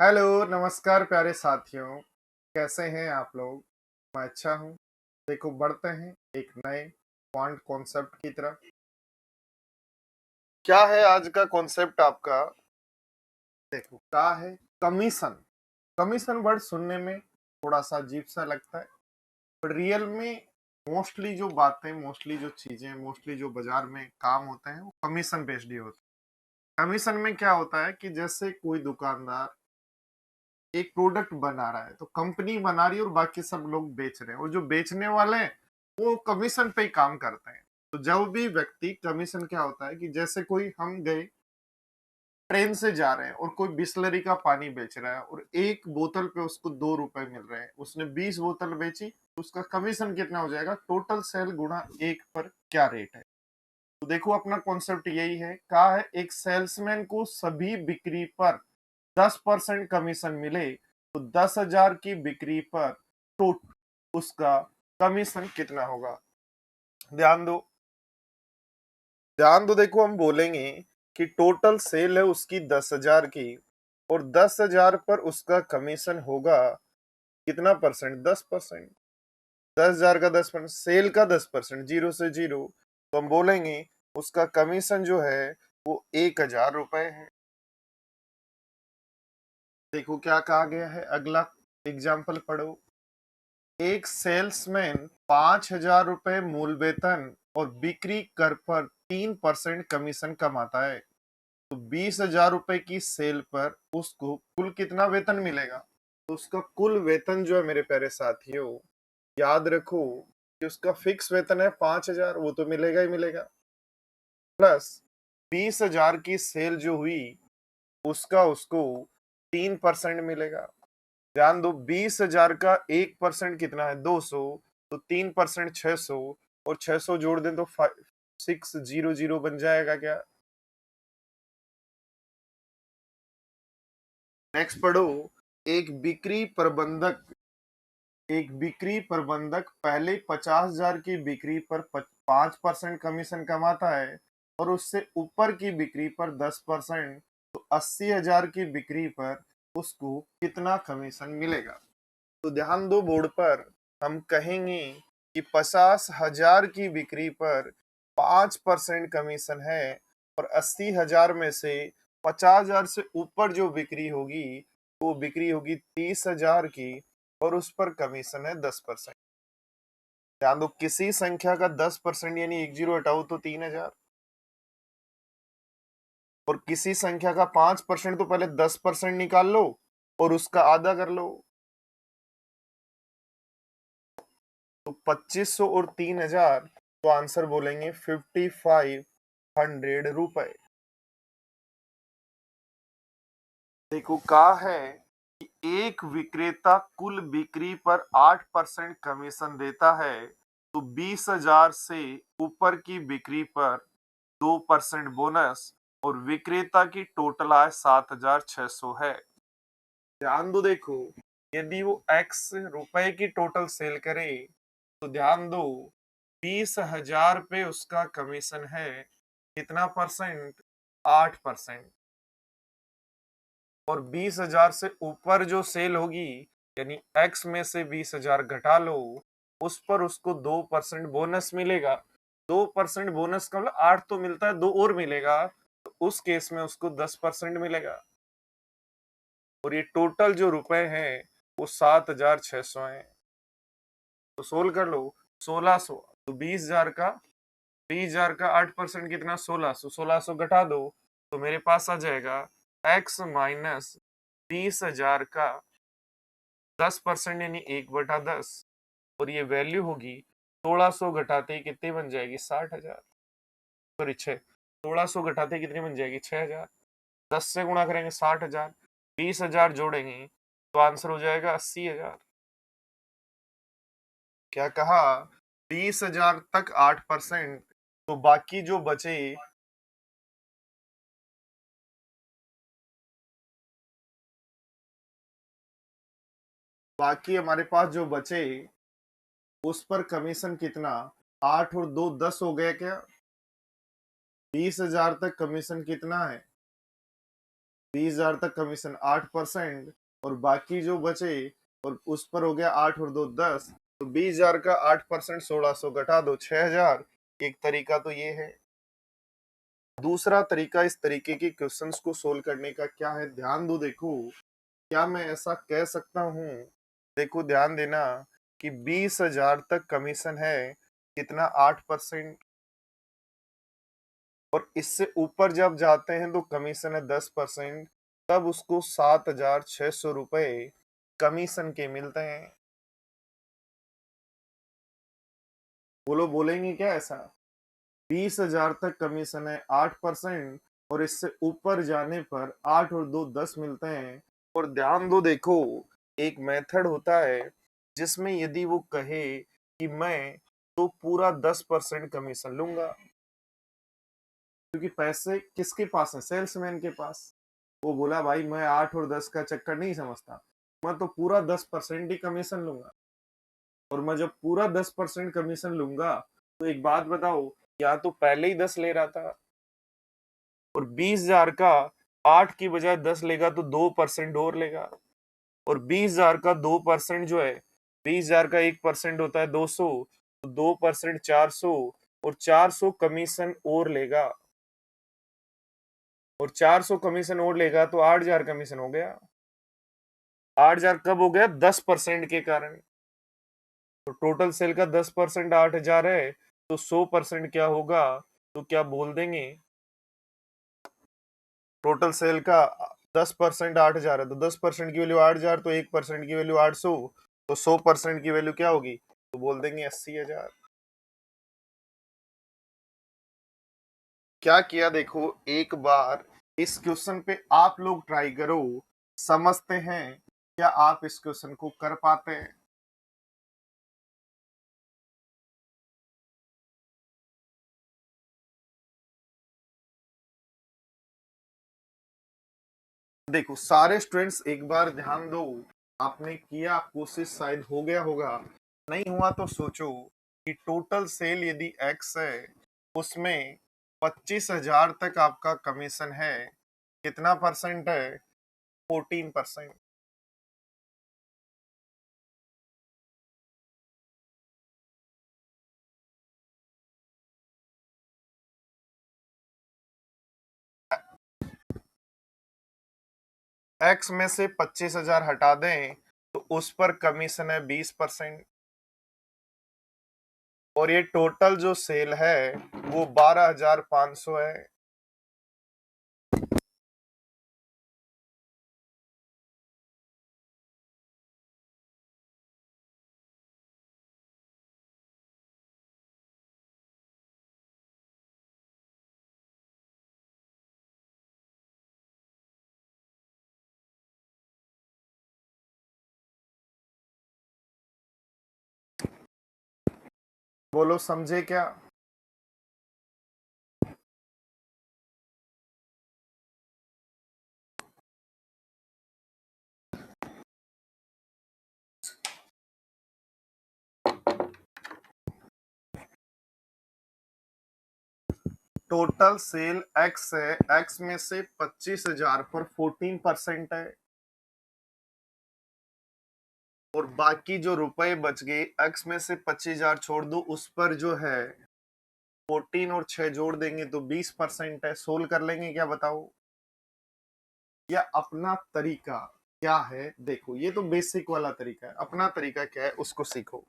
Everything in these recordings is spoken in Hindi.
हेलो, नमस्कार प्यारे साथियों। कैसे हैं आप लोग? मैं अच्छा हूँ। देखो बढ़ते हैं एक नए क्वांट कॉन्सेप्ट की तरफ। क्या है आज का कॉन्सेप्ट आपका? देखो क्या है? कमीशन। कमीशन वर्ड सुनने में थोड़ा सा अजीब सा लगता है, पर रियल में मोस्टली जो चीजें मोस्टली जो बाजार में काम होते हैं वो कमीशन बेस्ड ही होते हैं। कमीशन में क्या होता है कि जैसे कोई दुकानदार एक प्रोडक्ट बना रहा है तो कंपनी बना रही है और बाकी सब लोग बेच रहे हैं, और जो बेचने वाले हैं वो कमीशन पे ही काम करते हैं। तो जब भी व्यक्ति कमीशन क्या होता है कि जैसे कोई हम गए ट्रेन से जा रहे हैं और कोई बिस्लरी का पानी बेच रहा है और एक बोतल पे उसको 2 रुपए मिल रहे हैं, उसने 20 बोतल बेची तो उसका कमीशन कितना हो जाएगा? टोटल सेल गुणा एक पर क्या रेट है। तो देखो अपना कॉन्सेप्ट यही है, कहा है एक सेल्समैन को सभी बिक्री पर 10% कमीशन मिले तो 10,000 की बिक्री पर तो उसका कमीशन कितना होगा? ध्यान दो। देखो हम बोलेंगे कि टोटल सेल है उसकी 10,000 की, और 10,000 पर उसका कमीशन होगा कितना परसेंट? 10%। 10,000 का 10%, सेल का 10%, जीरो से जीरो। तो हम बोलेंगे उसका कमीशन जो है वो 1,000 रुपए है। देखो क्या कहा गया है, अगला एग्जाम्पल पढ़ो। एक सेल्समैन 5,000 रुपए मूल वेतन और बिक्री कर पर 3% कमीशन कमाता है, तो 20,000 रुपए की सेल पर उसको कुल कितना वेतन मिलेगा? तो उसका कुल वेतन जो है मेरे प्यारे साथियों, याद रखो कि उसका फिक्स वेतन है 5,000, वो तो मिलेगा ही मिलेगा, प्लस 20,000 की सेल जो हुई उसका उसको 3% मिलेगा। ध्यान दो, 20,000 का 1% कितना है? 200। तो 3% 600, और 600 जोड़ दें तो 600 बन जाएगा क्या? नेक्स्ट पढ़ो। एक बिक्री प्रबंधक पहले 50,000 की बिक्री पर 5% कमीशन कमाता है, और उससे ऊपर की बिक्री पर 10%, तो 80,000 की बिक्री पर उसको कितना कमीशन मिलेगा? तो ध्यान दो बोर्ड पर, हम कहेंगे कि 50,000 की बिक्री पर 5% कमीशन है, और 80,000 में से 50,000 से ऊपर जो बिक्री होगी वो बिक्री होगी 30,000 की, और उस पर कमीशन है 10%। ध्यान दो, किसी संख्या का 10% यानी एक जीरो हटाओ तो 3,000, और किसी संख्या का 5% तो पहले 10% निकाल लो और उसका आधा कर लो। तो 2,500 और 3,000, तो आंसर बोलेंगे 5,500 रुपए। देखो कहा है कि एक विक्रेता कुल बिक्री पर 8% कमीशन देता है, तो 20,000 से ऊपर की बिक्री पर 2% बोनस, और विक्रेता की टोटल आय 7,600 है। ध्यान दो, देखो यदि वो एक्स रुपए की टोटल सेल करे तो ध्यान दो 20,000 पे उसका कमीशन है कितना परसेंट? 8%। और 20,000 से ऊपर जो सेल होगी यानी एक्स में से 20,000 घटा लो, उस पर उसको 2% बोनस मिलेगा। 2% बोनस का मतलब 8 तो मिलता है, 2 और मिलेगा, तो उस केस में उसको 10% मिलेगा। और ये टोटल जो रुपए हैं वो 7,600 है। तो सोल्व कर लो, 1,600, तो 20,000 का 8% कितना? 1,600। 1,600 घटा दो तो मेरे पास आ जाएगा x माइनस 20,000 का 10% यानी 1/10, और ये वैल्यू होगी 1,600 घटाते ही कितनी बन जाएगी? 60,000। सॉरी 6, 1,600 घटाते ही कितनी बन जाएगी? 6,000। 10 से गुणा करेंगे 60,000, 20,000 जोड़ेंगे तो आंसर हो जाएगा 80,000। क्या कहा? 20,000 तक 8%, तो बाकी जो बचे बाकी हमारे पास जो बचे उस पर कमीशन कितना? 8 और 2 10 हो गया क्या? 20,000 तक कमीशन कितना है? 20,000 तक कमीशन 8% और बाकी जो बचे और उस पर हो गया 8 और 2 10, तो 20,000 का 8% 1600 घटा दो 6,000। एक तरीका तो ये है। दूसरा तरीका इस तरीके के क्वेश्चंस को सोल्व करने का क्या है, ध्यान दो। देखो क्या मैं ऐसा कह सकता हूँ, देखो ध्यान देना कि 20,000 तक कमीशन है कितना, 8%। और इससे ऊपर जब जाते हैं तो कमीशन है 10%, तब उसको 7,600 रुपए कमीशन के मिलते हैं। बोलो बोलेंगे क्या ऐसा? 20,000 तक कमीशन है 8% और इससे ऊपर जाने पर 8 और 2 10 मिलते हैं। और ध्यान दो, देखो एक मेथड होता है जिसमें यदि वो कहे कि मैं तो पूरा 10% कमीशन लूंगा, क्योंकि पैसे किसके पास है, सेल्समैन के पास। वो बोला भाई मैं 8 और 10 का चक्कर नहीं समझता, मैं तो पूरा 10% ही कमीशन लूंगा। और मैं जब पूरा 10% कमीशन लूंगा तो एक बात बताओ, या तो पहले ही 10 ले रहा था, और 20,000 का 8 की बजाय 10 लेगा तो 2% और लेगा। और 20,000 का 2% जो है, 20,000 का 1% होता है 200, तो 2% 400, और 400 कमीशन और लेगा। और 400 कमीशन और लेगा तो 8,000 कमीशन हो गया। 8,000 कब हो गया? 10% के कारण। तो टोटल सेल का 10% 8,000 है, तो 100% क्या होगा? तो क्या बोल देंगे, टोटल सेल का 10% 8,000 है, तो 10% की वैल्यू 8,000, तो 1% की वैल्यू 800, तो 100% की वैल्यू क्या होगी? तो बोल देंगे 80,000। क्या किया देखो, एक बार इस क्वेश्चन पे आप लोग ट्राई करो, समझते हैं क्या आप इस क्वेश्चन को कर पाते हैं। देखो सारे स्टूडेंट्स एक बार ध्यान दो, आपने किया कोशिश, शायद हो गया होगा, नहीं हुआ तो सोचो कि टोटल सेल यदि एक्स है उसमें 25,000 तक आपका कमीशन है, कितना परसेंट है? 14%। एक्स में से 25,000 हटा दें तो उस पर कमीशन है 20%। और ये टोटल जो सेल है वो 12,500 है। बोलो समझे क्या? टोटल सेल एक्स है, एक्स में से 25,000 पर 14% है, और बाकी जो रुपए बच गए एक्स में से 25,000 छोड़ दो, उस पर जो है 14 और 6 जोड़ देंगे तो 20% है। सोल्व कर लेंगे क्या बताओ? या अपना तरीका क्या है? देखो ये तो बेसिक वाला तरीका है, अपना तरीका क्या है उसको सीखो।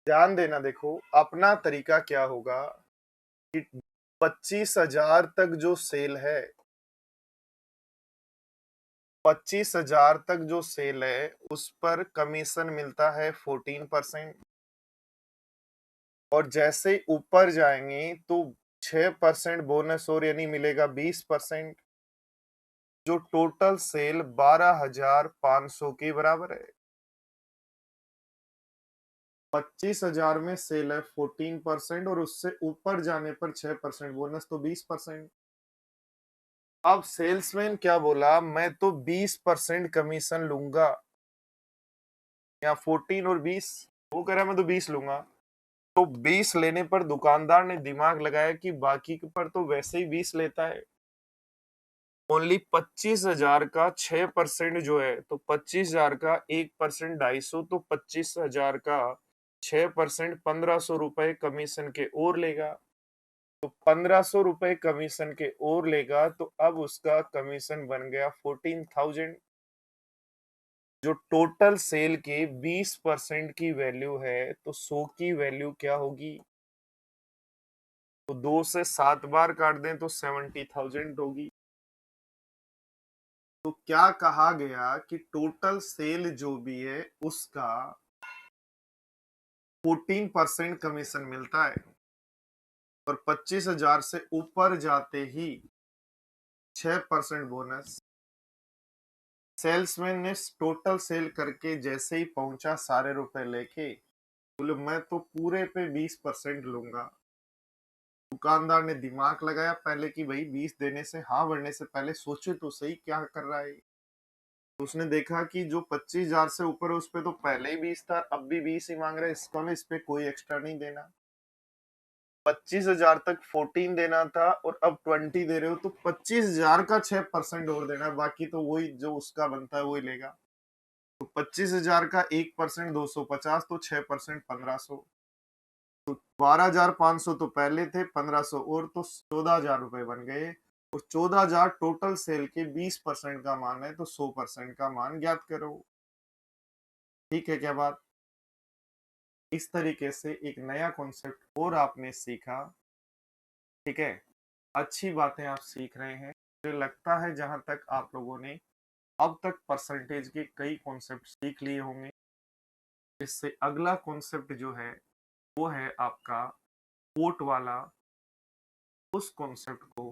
ध्यान देना, देखो अपना तरीका क्या होगा कि 25,000 तक जो सेल है, 25,000 तक जो सेल है उस पर कमीशन मिलता है 14%। और जैसे ही ऊपर जाएंगे तो 6% बोनस और यानी मिलेगा 20%, जो टोटल सेल 12,500 के बराबर है। 25,000 में सेल है 14% और उससे ऊपर जाने पर 6% बोनस, तो 20%। अब सेल्समैन क्या बोला, मैं तो 20% कमीशन लूंगा, या 14 और 20, वो कह रहा है मैं तो 20 लूंगा। तो 20 लेने पर दुकानदार ने दिमाग लगाया कि बाकी के पर तो वैसे ही 20 लेता है, ओनली 25,000 का 6% जो है, तो 25,000 का 1% 250, तो 25,000 का 6% 1,500 रुपए कमीशन के और लेगा। तो 1,500 रुपए कमीशन के और लेगा, तो अब उसका कमीशन बन गया 14,000। जो टोटल सेल के 20% की वैल्यू है, तो 100 की वैल्यू क्या होगी? तो 2 से 7 बार काट दें तो 70,000 होगी। तो क्या कहा गया कि टोटल सेल जो भी है उसका 14% कमीशन मिलता है, और 25,000 से ऊपर जाते ही 6% बोनस। सेल्समैन ने टोटल सेल करके जैसे ही पहुंचा सारे रुपए लेके, बोले मैं तो पूरे पे 20% लूंगा। दुकानदार ने दिमाग लगाया पहले कि भाई 20 देने से, हाँ बढ़ने से पहले सोचे तो सही क्या कर रहा है। तो उसने देखा कि जो 25,000 से ऊपर है उस पे तो पहले ही 20 था, अब भी 20 ही मांग रहे हैं, इसको ना इस पे कोई एक्स्ट्रा नहीं देना। 25,000 तक 14 देना था और अब 20 दे रहे हो, तो 25,000 का 6% और देना, बाकी तो वही जो उसका बनता है वही लेगा। तो 25,000 का 1% 250, तो 6% 1,500। तो 12,500 तो पहले थे, 1,500 और तो 14,000 रुपए बन गए। और 14,000 टोटल सेल के 20% का मान है, तो 100% का मान ज्ञात करो। ठीक है क्या बात? इस तरीके से एक नया कॉन्सेप्ट और आपने सीखा। ठीक है, अच्छी बातें आप सीख रहे हैं। मुझे लगता है जहां तक आप लोगों ने अब तक परसेंटेज के कई कॉन्सेप्ट सीख लिए होंगे। इससे अगला कॉन्सेप्ट जो है वो है आपका कोट वाला। उस कॉन्सेप्ट को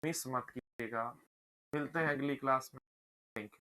मिस मत कीजिएगा। मिलते हैं अगली क्लास में। Thank you.